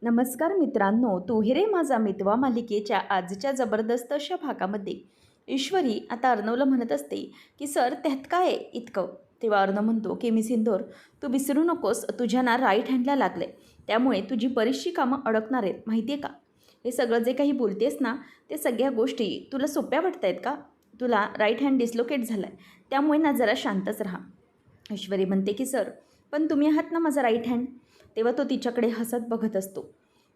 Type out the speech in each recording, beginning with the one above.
नमस्कार मित्रांनो, तू ही रे माझा मितवा मालिकेच्या आजच्या जबरदस्त अशा भागामध्ये ईश्वरी आता अर्णवला म्हणत असते की सर त्यात काय आहे इतकं. तेव्हा अर्णव म्हणतो की मिस इंदोर, तू विसरू नकोस, तुझ्या ना राईट हँडला लागले, त्यामुळे तुझी बरीचशी कामं अडकणार आहेत माहिती आहे का. हे सगळं जे काही बोलतेस ना, ते सगळ्या गोष्टी तुला सोप्या वाटत आहेत का. तुला राईट हँड डिस्लोकेट झाला आहे, त्यामुळे ना जरा शांतच राहा. ईश्वरी म्हणते की सर, पण तुम्ही आहात ना माझा राईट हँड. तेव्हा तो तिच्याकडे हसत बघत असतो.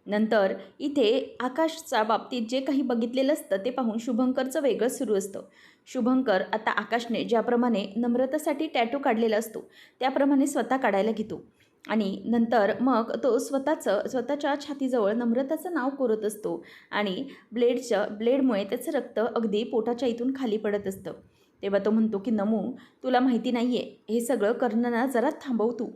नंतर इथे आकाशच्या बाबतीत जे काही बघितलेलं असतं ते पाहून शुभंकरचं वेगळंच सुरू असतं. शुभंकर आता आकाशने ज्याप्रमाणे नम्रतासाठी टॅटू काढलेला असतो त्याप्रमाणे स्वतः काढायला घेतो आणि नंतर मग तो स्वतःच्या छातीजवळ नम्रताचं नाव कोरत असतो आणि ब्लेडमुळे त्याचं रक्त अगदी पोटाच्या इथून खाली पडत असतं. तेव्हा तो म्हणतो की नमू, तुला माहिती नाही आहे, हे सगळं करणं ना जरा थांबव तू.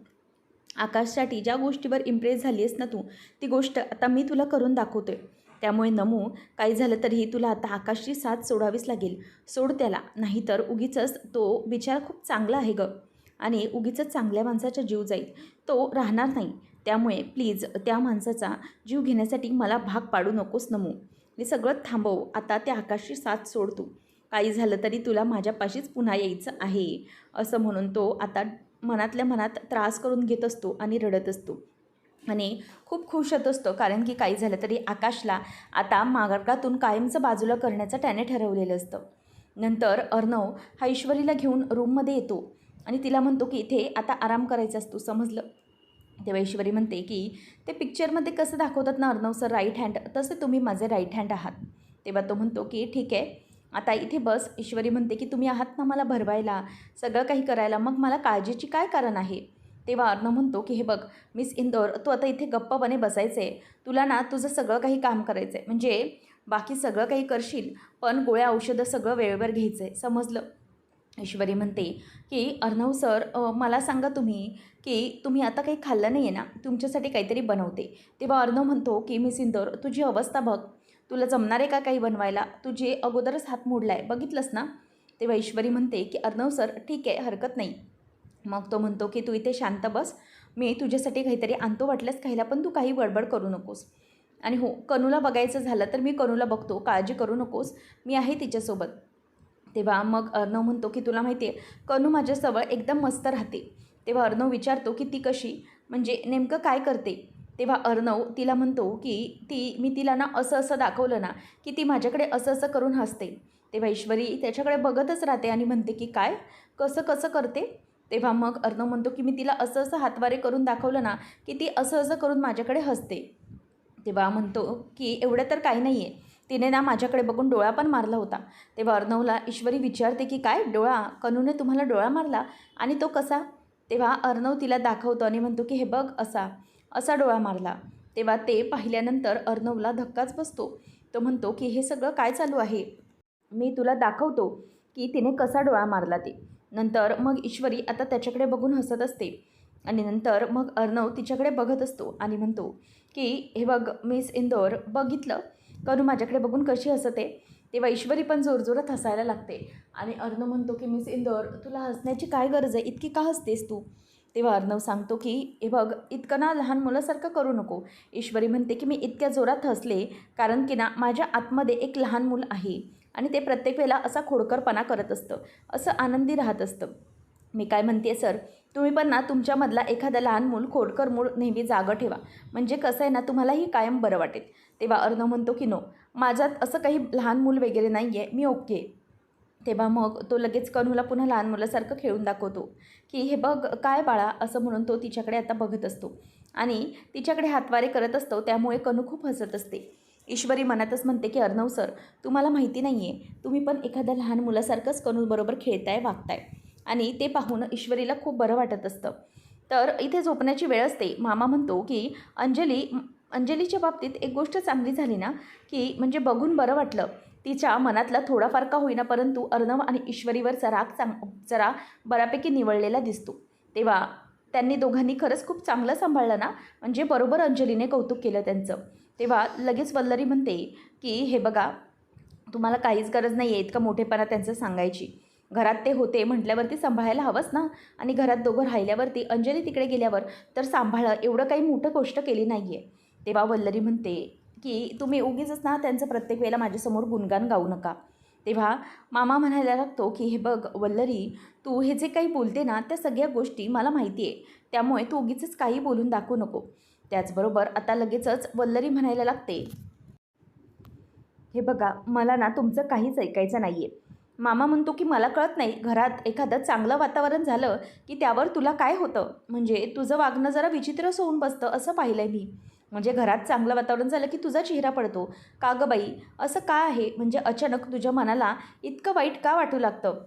आकाशसाठी ज्या गोष्टीवर इम्प्रेस झाली आहेस ना तू, ती गोष्ट आता मी तुला करून दाखवतोय. त्यामुळे नमू, काही झालं तरीही तुला आता आकाशची साथ सोडावीच लागेल. सोड त्याला, नाहीतर उगीचच तो बिचारा खूप चांगला आहे गं आणि उगीचच चांगल्या माणसाचा जीव जाईल, तो राहणार नाही. त्यामुळे प्लीज त्या माणसाचा जीव घेण्यासाठी मला भाग पाडू नकोस नमू. हे सगळं थांबव, आता त्या आकाशची साथ सोड तू. काही झालं तरी तुला माझ्यापाशीच पुन्हा यायचं आहे, असं म्हणून तो आता मनातल्या मनात त्रास करून घेत असतो आणि रडत असतो आणि खूप खुश होत असतो. कारण की काही झालं तरी आकाशला आता मार्गातून कायमचं बाजूला करण्याचं त्याने ठरवलेलं असतं. नंतर अर्णव हा ईश्वरीला घेऊन रूममध्ये येतो आणि तिला म्हणतो की इथे आता आराम करायचा असतो, समजलं. तेव्हा ईश्वरी म्हणते की ते पिक्चरमध्ये कसं दाखवतात ना अर्णव सर राईट हँड, तसे तुम्ही माझे राईट हँड आहात. तेव्हा तो म्हणतो की ठीक आहे, आता इथे बस. ईश्वरी म्हणते की तुम्ही आहात ना मला भरवायला, सगळं काही करायला, मग मला काळजीची काय कारण आहे. तेव्हा अर्णव म्हणतो की हे बघ मिस इंदोर, तू आता इथे गप्पपणे बसायचं आहे. तुला ना तुझं सगळं काही काम करायचं आहे, म्हणजे बाकी सगळं काही करशील, पण गोळ्या औषधं सगळं वेळेवर घ्यायचं आहे, समजलं. ईश्वरी म्हणते की अर्णव सर, मला सांगा तुम्ही की तुम्ही आता काही खाल्लं नाही आहे ना, तुमच्यासाठी काहीतरी बनवते. तेव्हा अर्णव म्हणतो की मिस इंदोर, तुझी अवस्था बघ, तुला जमणार आहे का काही बनवायला, तुझे अगोदरच हात मोडला आहे, बघितलंस ना. तेव्हा ईश्वरी म्हणते की अर्णव सर ठीक आहे, हरकत नाही. मग तो म्हणतो की तू इथे शांत बस, मी तुझ्यासाठी काहीतरी आणतो वाटल्यास खायला, पण तू काही गडबड करू नकोस. आणि हो, कनूला बघायचं झालं तर मी कनूला बघतो, काळजी करू नकोस, मी आहे तिच्यासोबत. तेव्हा मग अर्णव म्हणतो की तुला माहिती आहे कनू माझ्याजवळ एकदम मस्त राहते. तेव्हा अर्णव विचारतो की ती कशी, म्हणजे नेमकं काय करते. तेव्हा अर्णव तिला म्हणतो की मी तिला ना असं असं दाखवलं ना की ती माझ्याकडे असं असं करून हसते. तेव्हा ईश्वरी त्याच्याकडे बघतच राहते आणि म्हणते की काय, कसं कसं करते. तेव्हा मग अर्णव म्हणतो की मी तिला असं असं हातवारे करून दाखवलं ना की ती असं असं करून माझ्याकडे हसते. तेव्हा म्हणतो की एवढं तर काही नाही आहे, तिने ना माझ्याकडे बघून डोळा पण मारला होता. तेव्हा अर्णवला ईश्वरी विचारते की काय डोळा, कनूने तुम्हाला डोळा मारला आणि तो कसा. तेव्हा अर्णव तिला दाखवतो आणि म्हणतो की हे बघ असा असा डोळा मारला. तेव्हा ते पाहिल्यानंतर अर्णवला धक्काच बसतो. तो म्हणतो की हे सगळं काय चालू आहे, मी तुला दाखवतो की तिने कसा डोळा मारला ते. नंतर मग ईश्वरी आता त्याच्याकडे बघून हसत असते आणि नंतर मग अर्णव तिच्याकडे बघत असतो आणि म्हणतो की हे बघ मिस इंदोर, बघितलं कनू माझ्याकडे बघून कशी हसते. तेव्हा ईश्वरी पण जोरजोरात हसायला लागते आणि अर्णव म्हणतो की मिस इंदोर, तुला हसण्याची काय गरज आहे, इतकी का हसतेस तू. तेव्हा अर्णव सांगतो की हे बघ इतकं ना लहान मुलासारखं करू नको. ईश्वरी म्हणते की मी इतक्या जोरात हसले कारण की ना माझ्या आतमध्ये एक लहान मूल आहे आणि ते प्रत्येक वेळेला असा खोडकरपणा करत असतं, असं आनंदी राहत असतं. मी काय म्हणते सर, तुम्ही पण ना तुमच्यामधला एखादा लहान मूल खोडकर मूळ नेहमी जागं ठेवा, म्हणजे कसं आहे ना तुम्हालाही कायम बरं वाटेल. तेव्हा अर्णव म्हणतो की नो, माझ्यात असं काही लहान मूल वगैरे नाही आहे, मी ओके. तेव्हा मग तो लगेच कनूला पुन्हा लहान मुलासारखं खेळून दाखवतो की हे बघ काय बाळा, असं म्हणून तो तिच्याकडे आता बघत असतो आणि तिच्याकडे हातवारे करत असतो. त्यामुळे कनू खूप हसत असते. ईश्वरी मनातच म्हणते की अर्णव सर, तुम्हाला माहिती नाही आहे, तुम्ही पण एखाद्या लहान मुलासारखंच कनूबरोबर खेळताय, वागताय आणि ते पाहून ईश्वरीला खूप बरं वाटत असतं. तर इथे झोपण्याची वेळ असते. मामा म्हणतो की अंजलीच्या बाबतीत एक गोष्ट चांगली झाली ना, की म्हणजे बघून बरं वाटलं. तिच्या मनातला थोडाफार का होईना, परंतु अर्णव आणि ईश्वरीवरचा राग जरा बऱ्यापैकी निवळलेला दिसतो. तेव्हा त्यांनी दोघांनी खरंच खूप चांगलं सांभाळलं ना, म्हणजे बरोबर अंजलीने कौतुक केलं त्यांचं. तेव्हा लगेच वल्लरी म्हणते की हे बघा, तुम्हाला काहीच गरज नाही आहे इतका मोठेपणा त्यांचं सांगायची. घरात ते होते म्हटल्यावरती सांभाळायला हवंच ना, आणि घरात दोघं राहिल्यावरती अंजली तिकडे गेल्यावर तर सांभाळा, एवढं काही मोठं गोष्ट केली नाही आहे. तेव्हा वल्लरी म्हणते की तुम्ही उगीचच ना त्यांचं प्रत्येक वेळेला माझ्यासमोर गुणगान गाऊ नका. तेव्हा मामा म्हणायला लागतो की हे बघ वल्लरी, तू हे जे काही बोलते ना त्या सगळ्या गोष्टी मला माहिती आहे, त्यामुळे तू उगीचच काही बोलून दाखवू नको. त्याचबरोबर आता लगेचच वल्लरी म्हणायला लागते, हे बघा मला ना तुमचं काहीच ऐकायचं नाही आहे. मामा म्हणतो की मला कळत नाही, घरात एखादं चांगलं वातावरण झालं की त्यावर तुला काय होतं, म्हणजे तुझं वागणं जरा विचित्रच होऊन बसतं असं पाहिलं आहे मी. म्हणजे घरात चांगलं वातावरण झालं की तुझा चेहरा पडतो. का गं बाई, असं का आहे, म्हणजे अचानक तुझ्या मनाला इतकं वाईट का वाटू लागतं?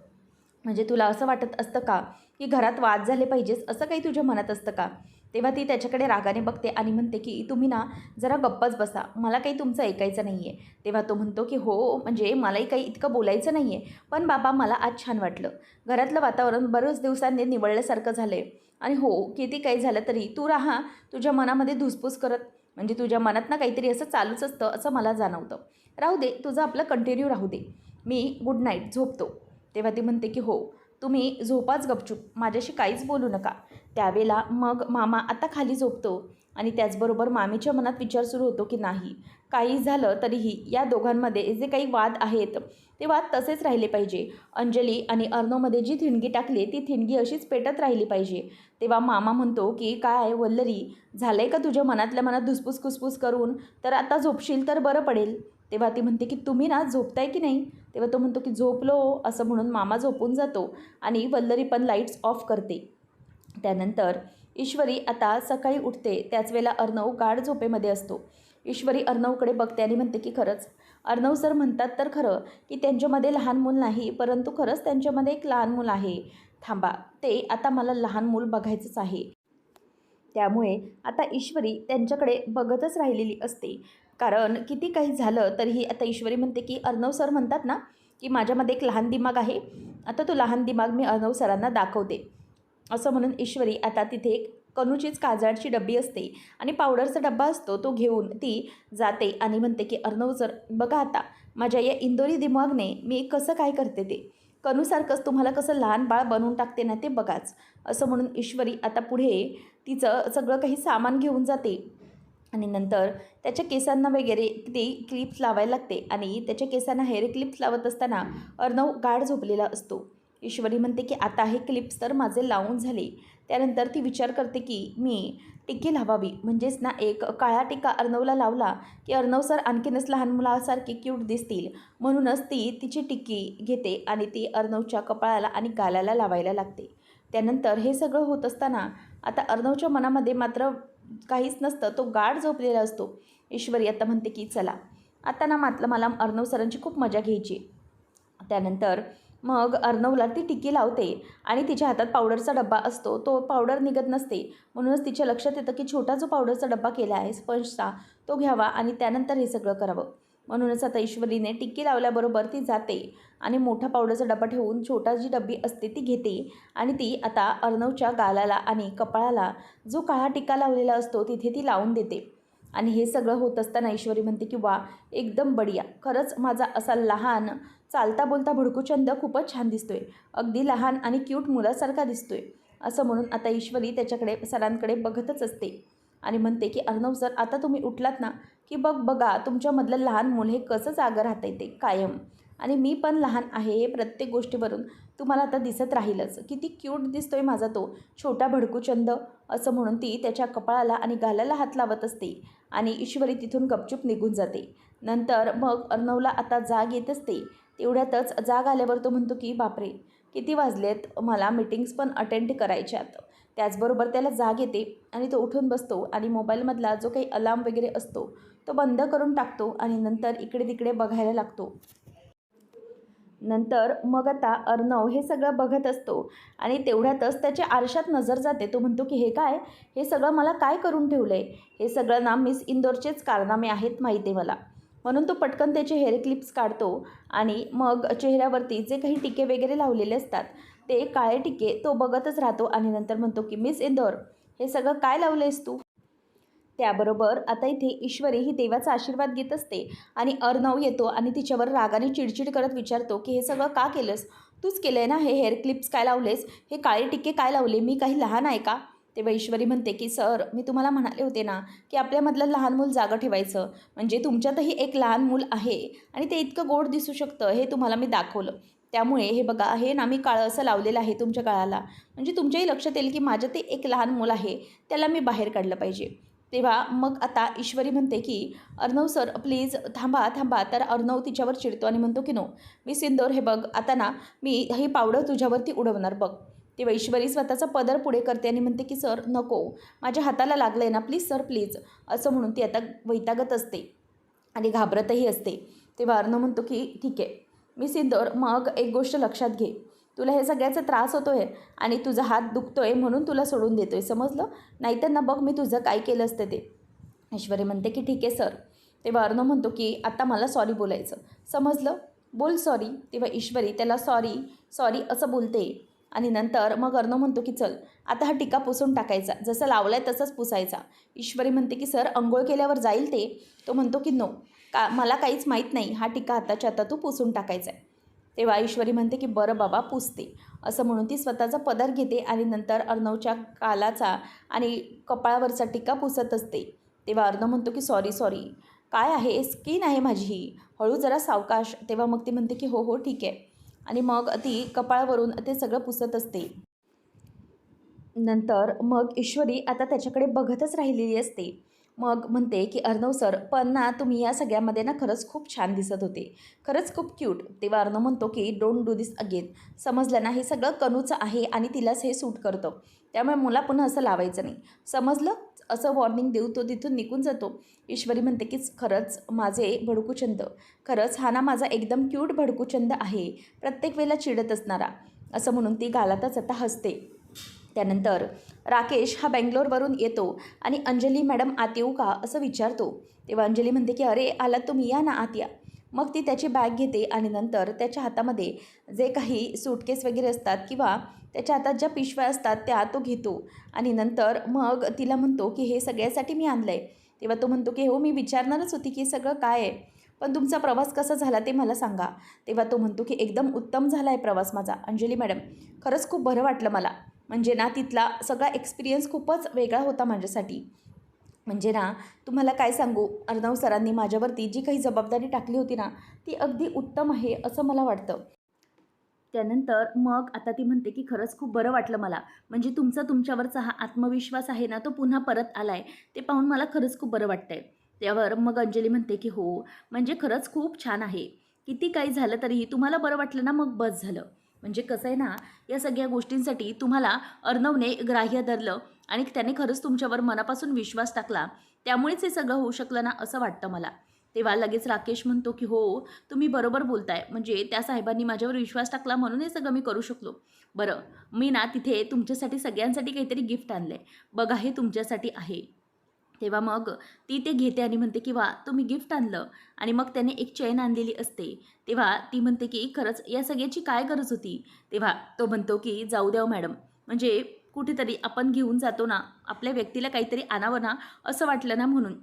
म्हणजे तुला असं वाटत असतं का की घरात वाद झाले पाहिजेच, असं काही तुझ्या मनात असतं का? तेव्हा ती त्याच्याकडे रागाने बघते आणि म्हणते की तुम्ही ना जरा गप्पच बसा, मला काही तुमचं ऐकायचं नाही आहे. तेव्हा तो म्हणतो की हो म्हणजे मलाही काही इतकं बोलायचं नाही आहे, पण बाबा मला आज छान वाटलं. घरातलं वातावरण बरेच दिवसांनी निवळल्यासारखं झालं आहे. आणि हो, किती काही झालं तरी तू राहा तुझ्या मनामध्ये धुसफूस करत, म्हणजे तुझ्या मनात ना काहीतरी असं चालूच असतं असं मला जाणवतं. राहू दे, तुझं आपलं कंटिन्यू राहू दे. मी गुड नाईट झोपतो. तेव्हा ती म्हणते की हो, तुम्ही झोपाच गपचूप, माझ्याशी काहीच बोलू नका. त्यावेळेला मग मामा आता खाली झोपतो आणि त्याचबरोबर मामीच्या मनात विचार सुरू होतो की नाही, काही झालं तरीही या दोघांमध्ये जे काही वाद आहेत ते वाद तसेच राहिले पाहिजे. अंजली आणि अर्णवमध्ये जी थिणगी टाकली ती थिणगी अशीच पेटत राहिली पाहिजे. तेव्हा मामा म्हणतो की काय वल्लरी, झालं आहे का तुझ्या मनातल्या मनात धुसफूस खुसफूस करून, तर आता झोपशील तर बरं पडेल. तेव्हा ती म्हणते की तुम्ही ना झोपताय की नाही? तेव्हा तो म्हणतो की झोपलो, असं म्हणून मामा झोपून जातो आणि वल्लरी पण लाईट्स ऑफ करते. त्यानंतर ईश्वरी आता सकाळी उठते, त्याच वेळेला अर्णव गाढ झोपेमध्ये असतो. ईश्वरी अर्णवकडे बघते आणि म्हणते की खरंच अर्णव सर म्हणतात तर खरं की त्यांच्यामध्ये लहान मूल नाही, परंतु खरंच त्यांच्यामध्ये एक लहान मूल आहे. थांबा, ते आता मला लहान मूल बघायचंच आहे. त्यामुळे आता ईश्वरी त्यांच्याकडे बघतच राहिलेली असते. कारण किती काही झालं तरीही आता ईश्वरी म्हणते की अर्णव सर म्हणतात ना की माझ्यामध्ये एक लहान दिमाग आहे, आता तो लहान दिमाग मी अर्णव सरांना दाखवते. असं म्हणून ईश्वरी आता तिथे एक कनूचीच काजळची डब्बी असते आणि पावडरचा डब्बा असतो, तो घेऊन ती जाते आणि म्हणते की अर्णव सर बघा, आता माझ्या या इंदोरी दिमागने मी कसं काय करते ते, कनूसारखंच तुम्हाला कसं लहान बाळ बनवून टाकते ना ते बघाच. असं म्हणून ईश्वरी आता पुढे तिचं सगळं काही सामान घेऊन जाते आणि नंतर त्याच्या केसांना वगैरे ती क्लिप्स लावायला लागते आणि त्याच्या केसांना हेअर क्लिप्स लावत असताना अर्णव गाढ झोपलेला असतो. ईश्वरी म्हणते की आता हे क्लिप्स तर माझे लावून झाले. त्यानंतर ती विचार करते की मी टिक्की लावावी, म्हणजेच ना एक काळा टिक्का अर्णवला लावला की अर्णव सर आणखीनच लहान मुलासारखे क्यूट दिसतील, म्हणूनच ती तिची टिक्की घेते आणि ती अर्णवच्या कपाळाला आणि गालाला लावायला लागते. त्यानंतर हे सगळं होत असताना आता अर्णवच्या मनामध्ये मात्र काहीच नसतं, तो गाढ झोपलेला असतो. ईश्वरी आता म्हणते की चला आता ना मला अर्णव सरांची खूप मजा घ्यायची. त्यानंतर मग अर्णवला ती टिक्की लावते आणि तिच्या हातात पावडरचा डब्बा असतो, तो पावडर निघत नसते, म्हणूनच तिच्या लक्षात येतं की छोटा जो पावडरचा डब्बा केला आहे स्पंजचा, तो घ्यावा आणि त्यानंतर हे सगळं करावं. म्हणूनच आता ईश्वरीने टिक्की लावल्याबरोबर ती जाते आणि मोठा पावडरचा डब्बा ठेवून छोटा जी डब्बी असते ती घेते आणि ती आता अर्णवच्या गालाला आणि कपाळाला जो काळा टिक्का लावलेला असतो तिथे ती लावून देते. आणि हे सगळं होत असताना ईश्वरी म्हणते की वा, एकदम बढिया, खरंच माझा असा लहान चालता बोलता भडकूचंद खूपच छान दिसतोय, अगदी लहान आणि क्यूट मुलासारखा दिसतोय. असं म्हणून आता ईश्वरी त्याच्याकडे सरांकडे बघतच असते आणि म्हणते की अर्णव सर आता तुम्ही उठलात ना की बघा तुमच्यामधलं लहान मूल हे कसं जागं राहतंय ते कायम, आणि मी पण लहान आहे हे प्रत्येक गोष्टीवरून तुम्हाला आता दिसत राहीलच, किती क्यूट दिसतोय माझा तो छोटा भडकूचंद. असं म्हणून ती त्याच्या कपाळाला आणि गालाला हात लावत असते आणि ईश्वरी तिथून गपचूप निघून जाते. नंतर मग अर्णवला आता जाग येत असते. तेवढ्यातच जाग आल्यावर तो म्हणतो की बापरे, किती वाजलेत, मला मीटिंग्स पण अटेंड करायच्यात. त्याचबरोबर त्याला जाग येते आणि तो उठून बसतो आणि मोबाईलमधला जो काही अलार्म वगैरे असतो तो बंद करून टाकतो आणि नंतर इकडे तिकडे बघायला लागतो. नंतर मग आता अर्णव हे सगळं बघत असतो आणि तेवढ्यातच त्याच्या आरशात नजर जाते. तो म्हणतो की हे काय, हे सगळं मला काय करून ठेवलं आहे, हे सगळं ना मिस इंदोरचेच कारनामे आहेत माहिती आहे मला. म्हणून तो पटकन त्याचे हेअर क्लिप्स काढतो आणि मग चेहऱ्यावरती जे काही टिके वगैरे लावलेले असतात ते काळे टिके तो बघतच राहतो आणि नंतर म्हणतो की मिस इंदोर, हे सगळं काय लावलं आहेस तू? त्याबरोबर आता इथे ईश्वरी ही देवाचा आशीर्वाद घेत असते आणि अर्णव येतो आणि तिच्यावर रागाने चिडचिड करत विचारतो की हे सगळं का केलंस? तूच केलं आहे ना, हे हेअर क्लिप्स काय लावलेस, हे काळे टिक्के काय लावले, मी काही लहान आहे का? तेव्हा ईश्वरी म्हणते की सर मी तुम्हाला म्हणाले होते ना की आपल्यामधलं लहान मूल जागं ठेवायचं, म्हणजे तुमच्यातही एक लहान मूल आहे आणि ते इतकं गोड दिसू शकतं हे तुम्हाला मी दाखवलं. त्यामुळे हे बघा, हे ना मी काळं असं लावलेलं आहे तुमच्या गळाला, म्हणजे तुमच्याही लक्षात येईल की माझं ते एक लहान मूल आहे, त्याला मी बाहेर काढलं पाहिजे. तेव्हा मग आता ईश्वरी म्हणते की अर्णव सर प्लीज थांबा थांबा. तर अर्णव तिच्यावर चिडतो आणि म्हणतो की नो मी सिंदूर, हे बघ आता ना मी ही पावडर तुझ्यावरती उडवणार बघ. तेव्हा ईश्वरी स्वतःचा पदर पुढे करते आणि म्हणते की सर नको, माझ्या हाताला लागलं आहे ना, प्लीज सर प्लीज, असं म्हणून ती आता वैतागत असते आणि घाबरतही असते. तेव्हा अर्णव म्हणतो की ठीक आहे मी सिंदूर, मग एक गोष्ट लक्षात घे, तुला हे सगळ्याचा त्रास होतो आहे आणि तुझा हात दुखतो आहे म्हणून तुला सोडून देतो आहे, समजलं? नाहीतर ना बघ मी तुझं काय केलं असतं ते. ईश्वरी म्हणते की ठीक आहे सर. तेव्हा अर्णव म्हणतो की आता मला सॉरी बोलायचं, समजलं? बोल सॉरी. तेव्हा ईश्वरी त्याला सॉरी सॉरी असं बोलते आणि नंतर मग अर्णव म्हणतो की चल आता हा टिका पुसून टाकायचा, जसं लावला आहे तसंच पुसायचा. ईश्वरी म्हणते की सर अंघोळ केल्यावर जाईल ते. तो म्हणतो की नो, मला काहीच माहीत नाही, हा टिका आताच्या आता तू पुसून टाकायचा आहे. तेव्हा ईश्वरी म्हणते की बरं बाबा पुसते, असं म्हणून ती स्वतःचा पदर घेते आणि नंतर अर्णवच्या गालाचा आणि कपाळावरचा टिका पुसत असते. तेव्हा अर्णव म्हणतो की सॉरी सॉरी, काय आहे स्किन आहे माझी ही, हळू जरा सावकाश. तेव्हा मग ती म्हणते की हो हो ठीक आहे आणि मग ती कपाळावरून ते सगळं पुसत असते. नंतर मग ईश्वरी आता त्याच्याकडे बघतच राहिलेली असते. मग म्हणते की अर्णव सर पण ना तुम्ही या सगळ्यामध्ये ना खरंच खूप छान दिसत होते, खरंच खूप क्यूट. तेव्हा अर्णव म्हणतो की डोंट डू दिस अगेन, समजलं ना, हे सगळं कनूचं आहे आणि तिलाच हे सूट करतं, त्यामुळे मला पुन्हा असं लावायचं नाही, समजलं? असं वॉर्निंग देऊ तो तिथून निघून जातो. ईश्वरी म्हणते की खरंच माझे भडकूचंद, खरंच हा ना माझा एकदम क्यूट भडकूचंद आहे, प्रत्येक वेळेला चिडत असणारा, असं म्हणून ती गालातच आता हसते. त्यानंतर राकेश हा बेंगलोरवरून येतो आणि अंजली मॅडम आत येऊ का असं विचारतो. तेव्हा अंजली म्हणते की अरे आलात तुम्ही, या ना आत या. मग ती त्याची बॅग घेते आणि नंतर त्याच्या हातामध्ये जे काही सूटकेस वगैरे असतात किंवा त्याच्या हातात ज्या पिशव्या असतात त्या तो घेतो आणि नंतर मग तिला म्हणतो की हे सगळ्यासाठी मी आणलं आहे. तेव्हा तो म्हणतो की हो मी विचारणारच होती की सगळं काय आहे, पण तुमचा प्रवास कसा झाला ते मला सांगा. तेव्हा तो म्हणतो की एकदम उत्तम झाला आहे प्रवास माझा अंजली मॅडम, खरंच खूप बरं वाटलं मला, म्हणजे ना तिथला सगळा एक्सपिरियन्स खूपच वेगळा होता माझ्यासाठी. म्हणजे ना तुम्हाला काय सांगू, अर्णव सरांनी माझ्यावरती जी काही जबाबदारी टाकली होती ना ती अगदी उत्तम आहे असं मला वाटतं. त्यानंतर मग आता ती म्हणते की खरंच खूप बरं वाटलं मला, म्हणजे तुमच्यावरचा हा आत्मविश्वास आहे ना तो पुन्हा परत आला आहे, ते पाहून मला खरंच खूप बरं वाटतं आहे. त्यावर मग अंजली म्हणते की हो म्हणजे खरंच खूप छान आहे, किती काही झालं तरीही तुम्हाला बरं वाटलं ना मग बस झालं. म्हणजे कसं आहे ना, या सगळ्या गोष्टींसाठी तुम्हाला अर्णवने ग्राह्य धरलं आणि त्याने खरंच तुमच्यावर मनापासून विश्वास टाकला, त्यामुळेच हे सगळं होऊ शकलं ना असं वाटतं मला. तेव्हा लगेच राकेश म्हणतो की हो तुम्ही बरोबर बोलताय, म्हणजे त्या साहेबांनी माझ्यावर विश्वास टाकला म्हणून हे सगळं मी करू शकलो. बरं मी ना तिथे तुमच्यासाठी सगळ्यांसाठी काहीतरी गिफ्ट आणलं आहे, बघा हे तुमच्यासाठी आहे. तेव्हा मग ती ते घेते आणि म्हणते की वा तुम्ही गिफ्ट आणलं, आणि मग त्याने एक चेन आणलेली असते. तेव्हा ती म्हणते की खरंच या सगळ्याची काय गरज होती. तेव्हा तो म्हणतो की जाऊ द्या मॅडम, म्हणजे कुठेतरी आपण घेऊन जातो ना, आपल्या व्यक्तीला काहीतरी आणावं ना असं वाटलं ना म्हणून,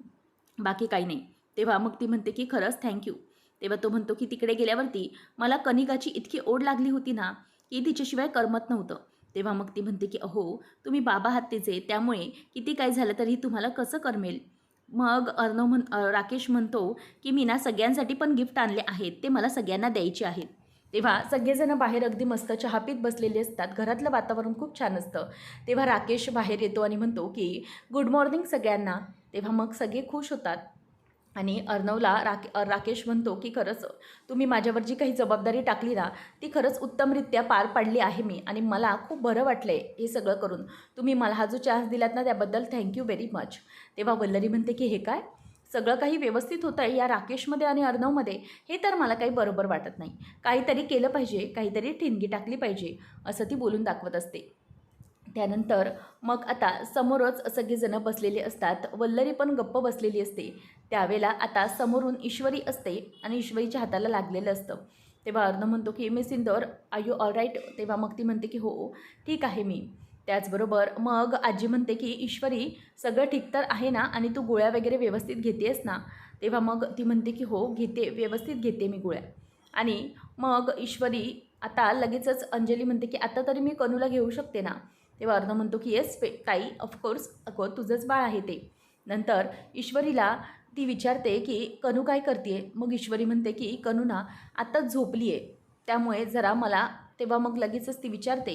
बाकी काही नाही. तेव्हा मग ती म्हणते की खरंच थँक्यू. तेव्हा तो म्हणतो की तिकडे गेल्यावरती मला कनिकाची इतकी ओढ लागली होती ना की तिच्याशिवाय करमत नव्हतं. तेव्हा मग ती म्हणते की अहो तुम्ही बाबा आहात तिचे, त्यामुळे किती काय झालं तरी तुम्हाला कसं करमेल. मग राकेश म्हणतो की मी ना सगळ्यांसाठी पण गिफ्ट आणले आहेत, ते मला सगळ्यांना द्यायचे आहेत. तेव्हा सगळेजण बाहेर अगदी मस्त चहा पीत बसलेले असतात, घरातलं वातावरण खूप छान असतं. तेव्हा राकेश बाहेर येतो आणि म्हणतो की गुड मॉर्निंग सगळ्यांना. तेव्हा मग सगळे खुश होतात आणि अर्णवला राकेश म्हणतो की खरंच तुम्ही माझ्यावर जी काही जबाबदारी टाकली ना ती खरंच उत्तमरित्या पार पाडली आहे मी, आणि मला खूप बरं वाटलं आहे हे सगळं करून. तुम्ही मला हा जो चान्स दिलात ना त्याबद्दल थँक्यू व्हेरी मच. तेव्हा वल्लरी म्हणते की हे काय, सगळं काही व्यवस्थित होतं आहे या राकेशमध्ये आणि अर्णवमध्ये, हे तर मला काही बरोबर वाटत नाही, काहीतरी केलं पाहिजे, काहीतरी ठिणगी टाकली पाहिजे, असं ती बोलून दाखवत असते. त्यानंतर मग आता समोरच सगळेजणं बसलेले असतात, वल्लरी पण गप्प बसलेली असते. त्यावेळेला आता समोरून ईश्वरी असते आणि ईश्वरीच्या हाताला लागलेलं असतं. तेव्हा अर्णव म्हणतो की miss Indore are you all right. तेव्हा मग ती म्हणते की हो ठीक आहे मी. त्याचबरोबर मग आजी म्हणते की ईश्वरी सगळं ठीक तर आहे ना, आणि तू गोळ्या वगैरे व्यवस्थित घेतेस ना. तेव्हा मग ती म्हणते की हो घेते, व्यवस्थित घेते मी गोळ्या. आणि मग ईश्वरी आता लगेचच अंजली म्हणते की आता तरी मी कनूला घेऊ शकते ना. तेव्हा अर्णव म्हणतो की येस ताई, ऑफकोर्स अगं तुझंच बाळ आहे ते. नंतर ईश्वरीला ती विचारते की कनू काय करते. मग ईश्वरी म्हणते की कनू ना आत्ताच झोपली आहे, त्यामुळे जरा मला. तेव्हा मग लगेचच ती विचारते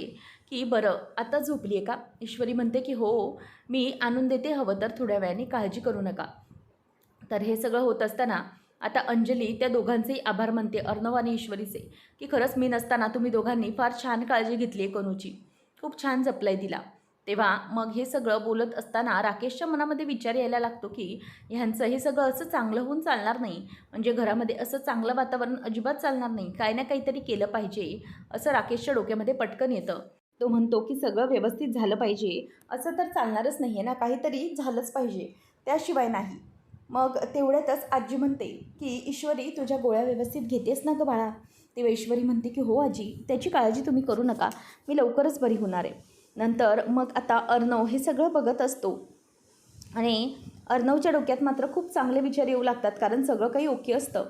की बरं आता झोपली आहे का. ईश्वरी म्हणते की हो, मी आणून देते, हवं तर थोड्या वेळाने, काळजी करू नका. तर हे सगळं होत असताना आता अंजली त्या दोघांचेही आभार मानते, अर्णव आणि ईश्वरीचे, की खरंच मी नसताना तुम्ही दोघांनी फार छान काळजी घेतली आहे कनूची, खूप छान जपलं आहे तिला. तेव्हा मग हे सगळं बोलत असताना राकेशच्या मनामध्ये विचार यायला लागतो की ह्यांचं हे सगळं असं चांगलं होऊन चालणार नाही, म्हणजे घरामध्ये असं चांगलं वातावरण अजिबात चालणार नाही, काही ना काहीतरी केलं पाहिजे असं राकेशच्या डोक्यामध्ये पटकन येतं. तो म्हणतो की सगळं व्यवस्थित झालं पाहिजे, असं तर चालणारच नाही आहे ना, काहीतरी झालंच पाहिजे, त्याशिवाय नाही. मग तेवढ्यातच आजी म्हणते की ईश्वरी तुझ्या गोळ्या व्यवस्थित घेतेस ना गं बाळा. तेव्हा ईश्वरी म्हणते की हो आजी, त्याची काळजी तुम्ही करू नका, मी लवकरच बरी होणार आहे. नंतर मग आता अर्णव हे सगळं बघत असतो आणि अर्णवच्या डोक्यात मात्र खूप चांगले विचार येऊ लागतात, कारण सगळं काही ओके असतं.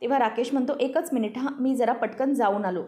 तेव्हा राकेश म्हणतो एकच मिनिट हां, मी जरा पटकन जाऊन आलो.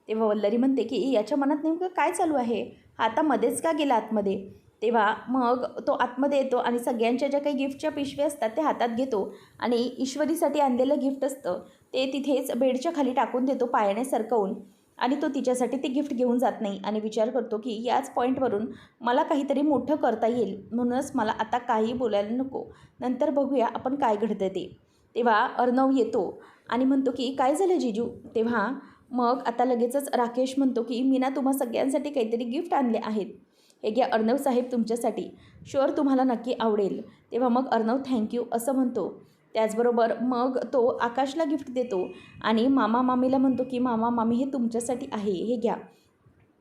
तेव्हा वल्लरी म्हणते की याच्या मनात नेमकं काय चालू आहे, हा आता मध्येच का गेला आतमध्ये. तेव्हा मग तो आतमध्ये येतो आणि सगळ्यांच्या ज्या काही गिफ्टच्या पिशव्या असतात ते हातात घेतो आणि ईश्वरीसाठी आणलेलं गिफ्ट असतं ते तिथेच बेडच्या खाली टाकून देतो पायाने सरकवून. आणि तो तिच्यासाठी ते गिफ्ट घेऊन जात नाही आणि विचार करतो की याच पॉईंटवरून मला काहीतरी मोठं करता येईल, म्हणूनच मला आता काही बोलायला नको, नंतर बघूया आपण काय घडतं ते. तेव्हा अर्णव येतो आणि म्हणतो की काय झालं जिजू. तेव्हा मग आता लगेचच राकेश म्हणतो की मी ना तुम्हा सगळ्यांसाठी काहीतरी गिफ्ट आणले आहेत, हे घ्या अर्णव साहेब तुमच्यासाठी, शुअर तुम्हाला नक्की आवडेल. तेव्हा मग अर्णव थँक्यू असं म्हणतो. त्याचबरोबर मग तो आकाशला गिफ्ट देतो आणि मामा मामीला म्हणतो की मामा मामी हे तुमच्यासाठी आहे, हे घ्या.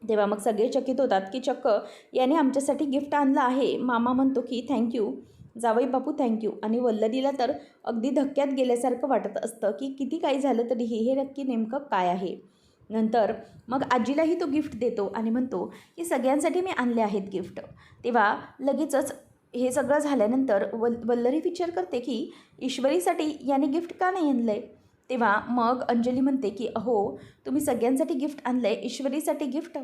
तेव्हा मग सगळे चकित होतात की चक्क याने आमच्यासाठी गिफ्ट आणलं आहे. मामा म्हणतो की थँक्यू जावई बापू, थँक्यू. आणि वल्लरीला तर अगदी धक्क्यात गेल्यासारखं वाटत असतं की किती काही झालं तरीही हे नक्की नेमकं काय आहे. नंतर मग आजीलाही तो गिफ्ट देतो आणि म्हणतो की सगळ्यांसाठी मी आणले आहेत गिफ्ट. तेव्हा लगेचच हे सगळं झाल्यानंतर वल्लरी विचार करते की ईश्वरीसाठी याने गिफ्ट का नाही आणलं आहे. तेव्हा मग अंजली म्हणते की अहो तुम्ही सगळ्यांसाठी गिफ्ट आणलं आहे, ईश्वरीसाठी गिफ्ट.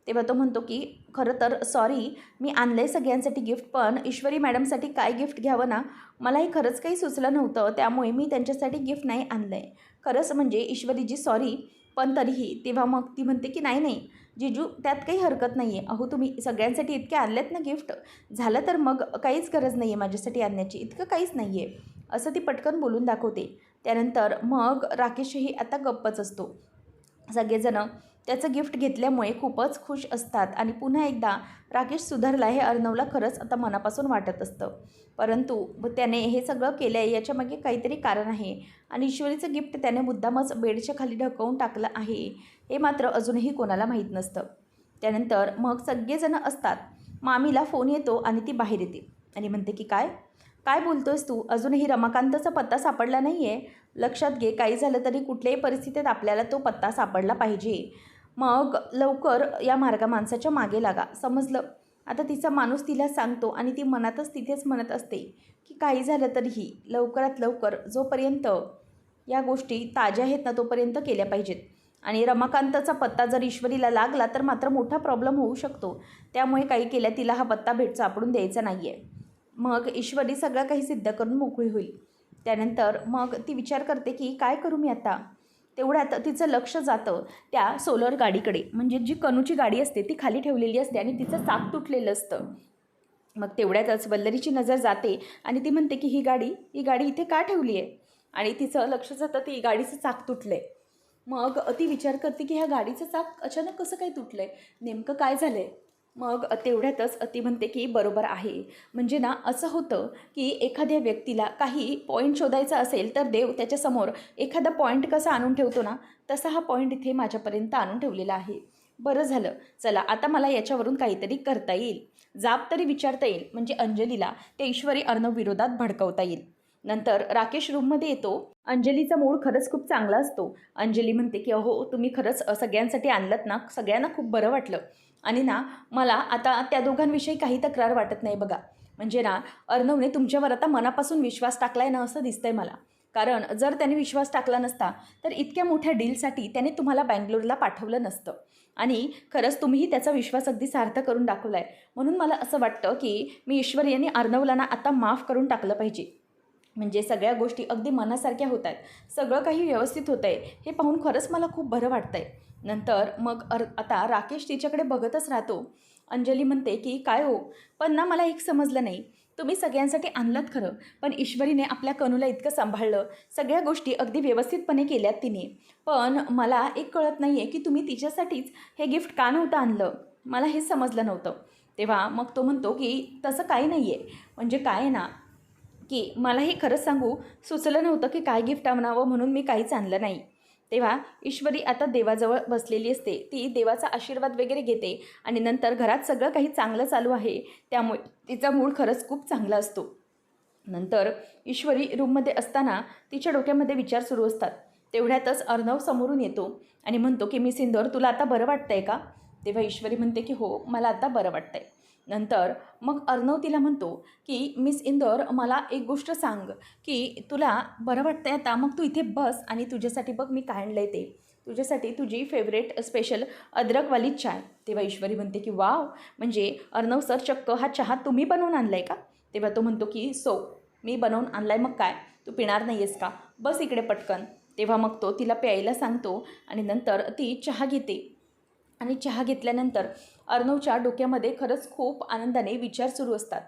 तेव्हा तो म्हणतो की खरं तर सॉरी, मी आणलं आहे सगळ्यांसाठी गिफ्ट, पण ईश्वरी मॅडमसाठी काय गिफ्ट घ्यावं ना, मलाही खरंच काही सुचलं नव्हतं, त्यामुळे मी त्यांच्यासाठी गिफ्ट नाही आणलं आहे. खरंच म्हणजे ईश्वरीजी सॉरी, पण तरीही. तेव्हा मग ती म्हणते की नाही नाही जीजू, त्यात काही हरकत नाही आहे. अहो तुम्ही सगळ्यांसाठी इतके आणलेत ना गिफ्ट, झालं तर मग काहीच गरज नाही आहे माझ्यासाठी आणण्याची, इतकं काहीच नाही आहे असं ती पटकन बोलून दाखवते. त्यानंतर मग राकेशही आता गप्पच असतो. सगळेजणं त्याचं गिफ्ट घेतल्यामुळे खूपच खुश असतात आणि पुन्हा एकदा राकेश सुधारला हे अर्णवला खरंच आता मनापासून वाटत असतं. परंतु त्याने हे सगळं केलं आहे याच्यामागे काहीतरी कारण आहे आणि ईश्वरीचं गिफ्ट त्याने मुद्दामच बेडच्या खाली ढकवून टाकलं आहे, हे मात्र अजूनही कोणाला माहीत नसतं. त्यानंतर मग सगळेजणं असतात. मामीला फोन येतो आणि ती बाहेर येते आणि म्हणते की काय काय बोलतोयस तू, अजूनही रमाकांतचा पत्ता सापडला नाही आहे. लक्षात घे, काही झालं तरी कुठल्याही परिस्थितीत आपल्याला तो पत्ता सापडला पाहिजे. मग लवकर या माणसाच्या मागे लागा, समजलं. आता तिचा माणूस तिला सांगतो आणि ती मनातच तिथेच म्हणत असते की काही झालं तरीही लवकरात लवकर जोपर्यंत या गोष्टी ताज्या आहेत ना तोपर्यंत केल्या पाहिजेत. आणि रमाकांतचा पत्ता जर ईश्वरीला लागला तर मात्र मोठा प्रॉब्लेम होऊ शकतो, त्यामुळे काही केल्या तिला हा पत्ता भेट सापडून द्यायचा नाही आहे. मग ईश्वरी सगळं काही सिद्ध करून मोकळी होईल. त्यानंतर मग ती विचार करते की काय करू मी आता. तेवढ्यात तिचं लक्ष जातं त्या सोलर गाडीकडे, म्हणजे जी कनूची गाडी असते ती खाली ठेवलेली असते आणि तिचं चाक तुटलेलं असतं. मग तेवढ्यातच वल्लरीची नजर जाते आणि ती म्हणते की ही गाडी इथे का ठेवली आहे. आणि तिचं लक्ष जातं ती गाडीचं चाक तुटलं आहे. मग ती विचार करते की ह्या गाडीचं चाक अचानक कसं काय तुटलं आहे, नेमकं काय झालं आहे. मग तेवढ्यातच ती म्हणते की बरोबर आहे, म्हणजे ना असं होतं की एखाद्या व्यक्तीला काही पॉईंट शोधायचा असेल तर देव त्याच्यासमोर एखादा पॉईंट कसा आणून ठेवतो ना, तसा हा पॉईंट इथे माझ्यापर्यंत आणून ठेवलेला आहे. बरं झालं, चला आता मला याच्यावरून काहीतरी करता येईल, जाब तरी विचारता येईल, म्हणजे अंजलीला त्या ईश्वरी अर्णव विरोधात भडकवता येईल. नंतर राकेश रूममध्ये येतो. अंजलीचा मूड खरंच खूप चांगला असतो. अंजली म्हणते की अहो तुम्ही खरंच सगळ्यांसाठी आणलंत ना, सगळ्यांना खूप बरं वाटलं आणि ना मला आता त्या दोघांविषयी काही तक्रार वाटत नाही बघा. म्हणजे ना अर्णवने तुमच्यावर आता मनापासून विश्वास टाकला आहे ना असं दिसतंय मला. कारण जर त्याने विश्वास टाकला नसता तर इतक्या मोठ्या डीलसाठी त्याने तुम्हाला बँगलोरला पाठवलं नसतं. आणि खरंच तुम्हीही त्याचा विश्वास अगदी सार्थ करून दाखवला आहे. म्हणून मला असं वाटतं की मी ईश्वरी यांनी अर्णवला ना आता माफ करून टाकलं पाहिजे. म्हणजे सगळ्या गोष्टी अगदी मनासारख्या होत आहेत, सगळं काही व्यवस्थित होतं आहे, हे पाहून खरंच मला खूप बरं वाटतं आहे. नंतर मग आता राकेश तिच्याकडे बघतच राहतो. अंजली म्हणते की काय हो, पण ना मला एक समजलं नाही, तुम्ही सगळ्यांसाठी आणलात खरं, पण ईश्वरीने आपल्या कनूला इतकं सांभाळलं, सगळ्या गोष्टी अगदी व्यवस्थितपणे केल्यात तिने. पण मला एक कळत नाही आहे की तुम्ही तिच्यासाठीच हे गिफ्ट का नव्हतं आणलं, मला हेच समजलं नव्हतं. तेव्हा मग तो म्हणतो की तसं काही नाही आहे, म्हणजे काय आहे ना की मलाही खरंच सांगू सुचलं नव्हतं की काय गिफ्ट आणावं, म्हणून मी काहीच आणलं नाही. तेव्हा ईश्वरी आता देवाजवळ बसलेली असते, ती देवाचा आशीर्वाद वगैरे घेते आणि नंतर घरात सगळं काही चांगलं चालू आहे, त्यामुळे तिचा मूड खरंच खूप चांगला असतो. नंतर ईश्वरी रूममध्ये असताना तिच्या डोक्यामध्ये विचार सुरू असतात. तेवढ्यातच अर्णव समोरून येतो आणि म्हणतो की मी सिंदूर, तुला आता बरं वाटतंय का? तेव्हा ईश्वरी म्हणते की हो, मला आता बरं वाटतंय. नंतर मग अर्णव तिला म्हणतो की मिस इंदौर, मला एक गोष्ट सांग की तुला बरं वाटतंय आता, मग तू इथे बस आणि तुझ्यासाठी बघ मी काय आणलं आहे ते, तुझ्यासाठी तुझी फेवरेट स्पेशल अद्रकवाली चाय. तेव्हा ईश्वरी म्हणते की वाव, म्हणजे अर्णव सर, चक्क हा चहा तुम्ही बनवून आणला आहे का? तेव्हा तो म्हणतो की मी बनवून आणला आहे, मग काय तू पिणार नाही आहेस का? बस इकडे पटकन. तेव्हा मग तो तिला प्यायला सांगतो आणि नंतर ती चहा घेते. आणि चहा घेतल्यानंतर अर्णवच्या डोक्यामध्ये खरंच खूप आनंदाने विचार सुरू असतात.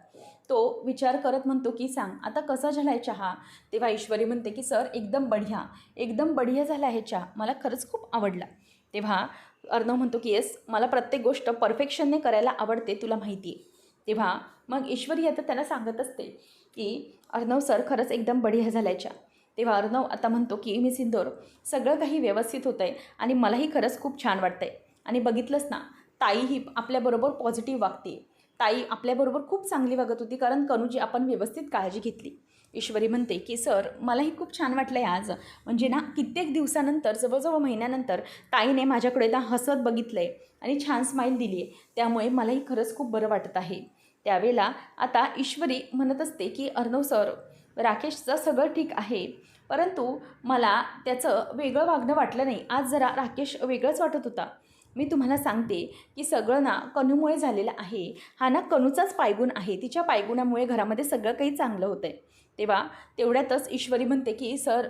तो विचार करत म्हणतो की सांग आता कसा झाला आहे चहा? तेव्हा ईश्वरी म्हणते की सर एकदम बढिया, एकदम बढिया झाला आहे चहा, मला खरंच खूप आवडला. तेव्हा अर्णव म्हणतो की येस, मला प्रत्येक गोष्ट परफेक्शनने करायला आवडते, तुला माहिती आहे. तेव्हा मग ईश्वरी आता त्याला सांगत असते की अर्णव सर खरंच एकदम बढिया झाला आहे चहा. तेव्हा अर्णव आता म्हणतो की मी सिंदूर, सगळं काही व्यवस्थित होतं आहे आणि मलाही खरंच खूप छान वाटतं आहे. आणि बघितलंच ना, ताई ही आपल्याबरोबर पॉझिटिव्ह वागते, ताई आपल्याबरोबर खूप चांगली वागत होती, कारण कनूची आपण व्यवस्थित काळजी घेतली. ईश्वरी म्हणते की सर मलाही खूप छान वाटलं आहे आज, म्हणजे ना कित्येक दिवसानंतर, जवळजवळ महिन्यानंतर ताईने माझ्याकडे ना हसत बघितलं आहे आणि छान स्माईल दिली आहे, त्यामुळे मलाही खरंच खूप बरं वाटत आहे. त्यावेळेला आता ईश्वरी म्हणत असते की अर्णव सर, राकेशचं सगळं ठीक आहे, परंतु मला त्याचं वेगळं वागणं वाटलं नाही. आज जरा राकेश वेगळंच वाटत होता. मी तुम्हाला सांगते की सगळं ना कनूमुळे झालेलं आहे. हा ना कनूचाच पायगुण आहे, तिच्या पायगुणामुळे घरामध्ये सगळं काही चांगलं होतं आहे. तेव्हा तेवढ्यातच ईश्वरी म्हणते की सर,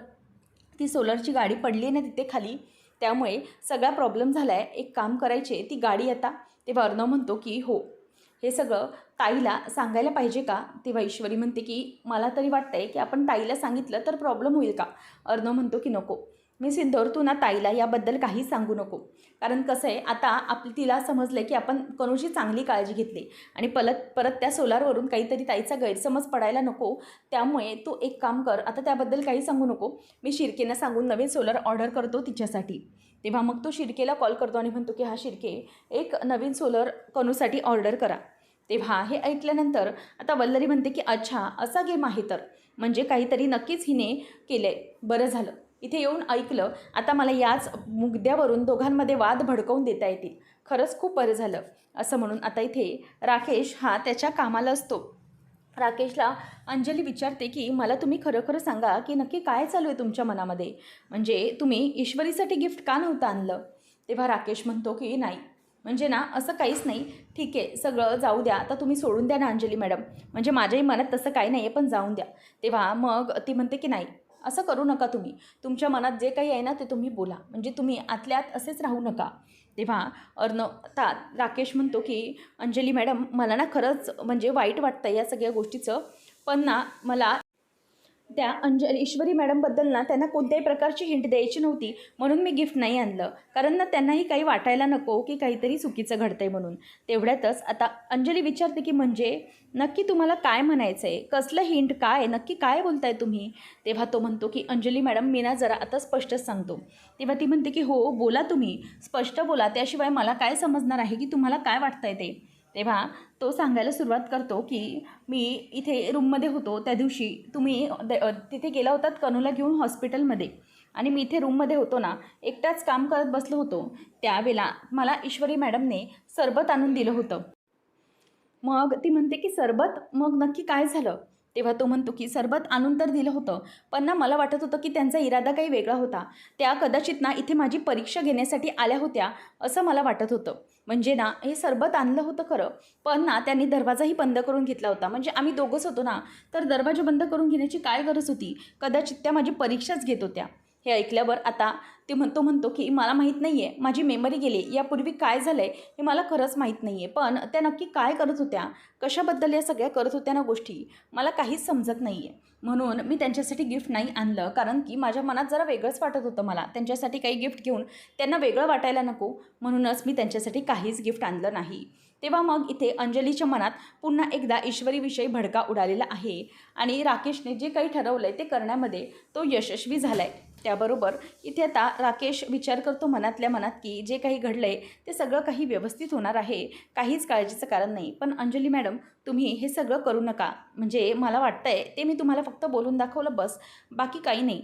ती सोलरची गाडी पडली आहे ना तिथे खाली, त्यामुळे सगळा प्रॉब्लेम झाला आहे, एक काम करायचे ती गाडी आता. तेव्हा अर्णव म्हणतो की हो, हे सगळं ताईला सांगायला पाहिजे का? तेव्हा ईश्वरी म्हणते की मला तरी वाटतं आहे की आपण ताईला सांगितलं तर प्रॉब्लेम होईल का? अर्णव म्हणतो की नको मी सिंदूर, तू ना ताईला याबद्दल काही सांगू नको, कारण कसं आहे आता तिला समजलं आहे की आपण कनूची चांगली काळजी घेतली आणि परत त्या सोलारवरून काहीतरी ताईचा गैरसमज पडायला नको. त्यामुळे तू एक काम कर, आता त्याबद्दल काही सांगू नको, मी शिर्केनं सांगून नवीन सोलर ऑर्डर करतो तिच्यासाठी. तेव्हा मग तो शिर्केला कॉल करतो आणि म्हणतो की हा शिर्के, एक नवीन सोलर कनूसाठी ऑर्डर करा. तेव्हा हे ऐकल्यानंतर आता वल्लरी म्हणते की अच्छा असा गेम आहे तर, म्हणजे काहीतरी नक्कीच हिने केलं आहे, बरं झालं इथे येऊन ऐकलं, आता मला याच मुद्द्यावरून दोघांमध्ये वाद भडकवून देता येतील, खरंच खूप बरं झालं. असं म्हणून आता इथे राकेश हा त्याच्या कामाला असतो. राकेशला अंजली विचारते की मला तुम्ही खरं खरं सांगा की नक्की काय चालू आहे तुमच्या मनामध्ये, म्हणजे तुम्ही ईश्वरीसाठी गिफ्ट का नव्हतं आणलं? तेव्हा राकेश म्हणतो की नाही, म्हणजे ना असं काहीच नाही, ठीक आहे सगळं जाऊ द्या, आता तुम्ही सोडून द्या ना अंजली मॅडम, म्हणजे माझ्याही मनात तसं काही नाही आहे, पण जाऊन द्या. तेव्हा मग ती म्हणते की नाही, असं करू नका तुम्ही, तुमच्या मनात जे काही आहे ना ते तुम्ही बोला, म्हणजे तुम्ही आतल्यात असेच राहू नका. तेव्हा राकेश म्हणतो की अंजली मॅडम, मला ना खरंच म्हणजे वाईट वाटतं या सगळ्या गोष्टीचं, पण ना मला त्या ईश्वरी मॅडमबद्दल ना त्यांना कोणत्याही प्रकारची हिंट द्यायची नव्हती, म्हणून मी गिफ्ट नाही आणलं, कारण ना त्यांनाही काही वाटायला नको की काहीतरी चुकीचं घडतंय म्हणून. तेवढ्यातच आता अंजली विचारते की म्हणजे नक्की तुम्हाला काय म्हणायचं आहे, कसलं हिंट, काय नक्की काय बोलताय तुम्ही? तेव्हा तो म्हणतो की अंजली मॅडम, मी ना जरा आता स्पष्टच सांगतो. तेव्हा ती म्हणते की हो बोला, तुम्ही स्पष्ट बोला, त्याशिवाय मला काय समजणार आहे की तुम्हाला काय वाटतंय ते. तेव्हा तो सांगायला सुरुवात करतो की मी इथे रूममध्ये होतो त्या दिवशी, तुम्ही तिथे गेला होतात कनूला घेऊन हॉस्पिटलमध्ये, आणि मी इथे रूममध्ये होतो ना, एकटाच काम करत बसलो होतो, त्यावेळेला मला ईश्वरी मॅडमने सरबत आणून दिलं होतं. मग ती म्हणते की सरबत, मग नक्की काय झालं? तेव्हा तो म्हणतो की सरबत आणून तर दिलं होतं, पण ना मला वाटत होतं की त्यांचा इरादा काही वेगळा होता. त्या कदाचित ना इथे माझी परीक्षा घेण्यासाठी आल्या होत्या असं मला वाटत होतं. म्हणजे ना हे सरबत आणलं होतं खरं, पण ना त्यांनी दरवाजाही बंद करून घेतला होता. म्हणजे आम्ही दोघंच होतो ना, तर दरवाजा बंद करून घेण्याची काय गरज होती? कदाचित त्या माझी परीक्षाच घेत होत्या. हे ऐकल्यावर आता म्हणतो की मला माहीत नाही आहे, माझी मेमरी गेली. यापूर्वी काय झालं आहे हे मला खरंच माहीत नाही आहे. पण त्या नक्की काय करत होत्या, कशाबद्दल या सगळ्या करत होत्या ना गोष्टी, मला काहीच समजत नाही आहे. म्हणून मी त्यांच्यासाठी गिफ्ट नाही आणलं, कारण की माझ्या मनात जरा वेगळंच वाटत होतं मला. त्यांच्यासाठी काही गिफ्ट घेऊन त्यांना वेगळं वाटायला नको, म्हणूनच मी त्यांच्यासाठी काहीच गिफ्ट आणलं नाही. तेव्हा मग इथे अंजलीच्या मनात पुन्हा एकदा ईश्वरीविषयी भडका उडालेला आहे आणि राकेशने जे काही ठरवलं आहे ते करण्यामध्ये तो यशस्वी झाला आहे. त्याबरोबर इथे आता राकेश विचार करतो मनातल्या मनात की जे काही घडलं आहे ते सगळं काही व्यवस्थित होणार आहे, काहीच काळजीचं कारण नाही. पण अंजली मॅडम, तुम्ही हे सगळं करू नका. म्हणजे मला वाटतं आहे ते मी तुम्हाला फक्त बोलून दाखवलं बस, बाकी काही नाही.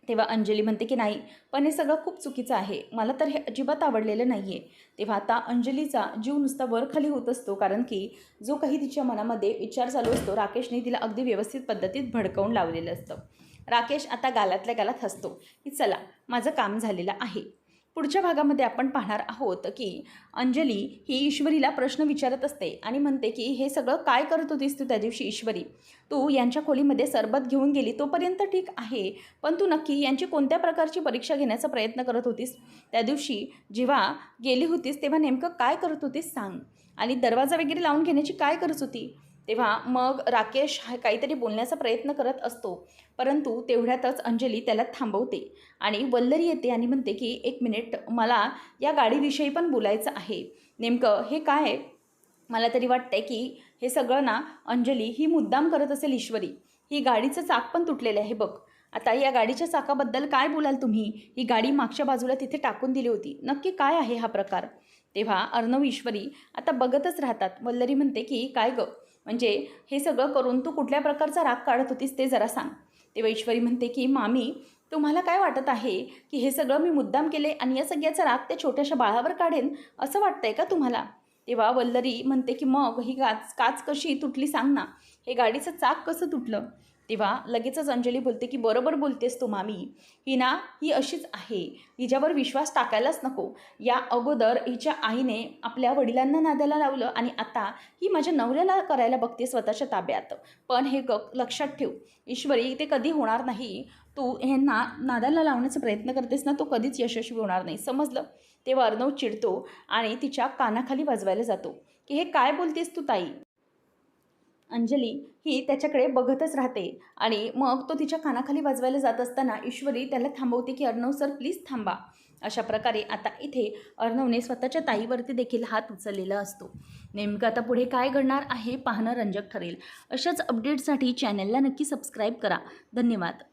तेव्हा अंजली म्हणते की नाही, पण हे सगळं खूप चुकीचं आहे, मला तर हे अजिबात आवडलेलं नाही आहे. तेव्हा आता अंजलीचा जीव नुसता वरखाली होत असतो, कारण की जो काही तिच्या मनामध्ये विचार चालू असतो राकेशने तिला अगदी व्यवस्थित पद्धतीत भडकवून लावलेलं असतं. राकेश आता गालातल्या गालात हसतो की चला, माझं काम झालेलं आहे. पुढच्या भागामध्ये आपण पाहणार आहोत की अंजली ही ईश्वरीला प्रश्न विचारत असते आणि म्हणते की हे सगळं काय करत होतीस तू त्या दिवशी ईश्वरी? तू यांच्या खोलीमध्ये सरबत घेऊन गेली तोपर्यंत ठीक आहे, पण तू नक्की यांची कोणत्या प्रकारची परीक्षा घेण्याचा प्रयत्न करत होतीस? त्या दिवशी जेव्हा गेली होतीस तेव्हा नेमकं काय करत होतीस सांग? आणि दरवाजा वगैरे लावून घेण्याची काय गरज होती? तेव्हा मग राकेश काहीतरी बोलण्याचा प्रयत्न करत असतो, परंतु तेवढ्यातच अंजली त्याला थांबवते आणि वल्लरी येते आणि म्हणते की एक मिनिट, मला या गाडीविषयी पण बोलायचं आहे. नेमकं हे काय आहे? मला तरी वाटतंय की हे सगळं ना अंजली ही मुद्दाम करत असेल ईश्वरी. ही गाडीचं चाक पण तुटलेलं आहे बघ. आता या गाडीच्या चाकाबद्दल काय बोलाल तुम्ही? ही गाडी मागच्या बाजूला तिथे टाकून दिली होती. नक्की काय आहे हा प्रकार? तेव्हा अर्णव ईश्वरी आता बघतच राहतात. वल्लरी म्हणते की काय गं, म्हणजे हे सगळं करून तू कुठल्या प्रकारचा राग काढत होतीस ते जरा सांग. तेव्हा ईश्वरी म्हणते की मामी, तुम्हाला काय वाटत आहे की हे सगळं मी मुद्दाम केले आणि या सगळ्याचा राग त्या छोट्याशा बाळावर काढेन असं वाटतंय का तुम्हाला? तेव्हा वल्लरी म्हणते की मग ही काच कशी तुटली सांग ना, हे गाडीचं चाक कसं तुटलं? तेव्हा लगेचच अंजली बोलते की बरोबर बोलतेस तू मामी, ही अशीच आहे, हिच्यावर विश्वास टाकायलाच नको. या अगोदर हिच्या आईने आपल्या वडिलांना नादाला लावलं आणि आता ही माझ्या नवऱ्याला करायला बघते स्वतःच्या ताब्यात. पण हे लक्षात ठेव ईश्वरी, ते कधी होणार नाही. तू ह्यांना नादाला लावण्याचा प्रयत्न करतेस ना, तो कधीच यशस्वी होणार नाही, समजलं? तेव्हा अर्णव चिडतो आणि तिच्या कानाखाली वाजवायला जातो की हे काय बोलतेस तू ताई? अंजली ही त्याच्याकडे बघतच राहते आणि मग तो तिच्या कानाखाली वाजवायला जात असताना ईश्वरी त्याला थांबवते की अर्णव सर प्लीज थांबा. अशा प्रकारे आता इथे अर्णवने स्वतःच्या ताईवरती देखील हात उचललेला असतो. नेमकं आता पुढे काय घडणार आहे पाहणं रंजक ठरेल. अशाच अपडेटसाठी चॅनलला नक्की सबस्क्राईब करा. धन्यवाद.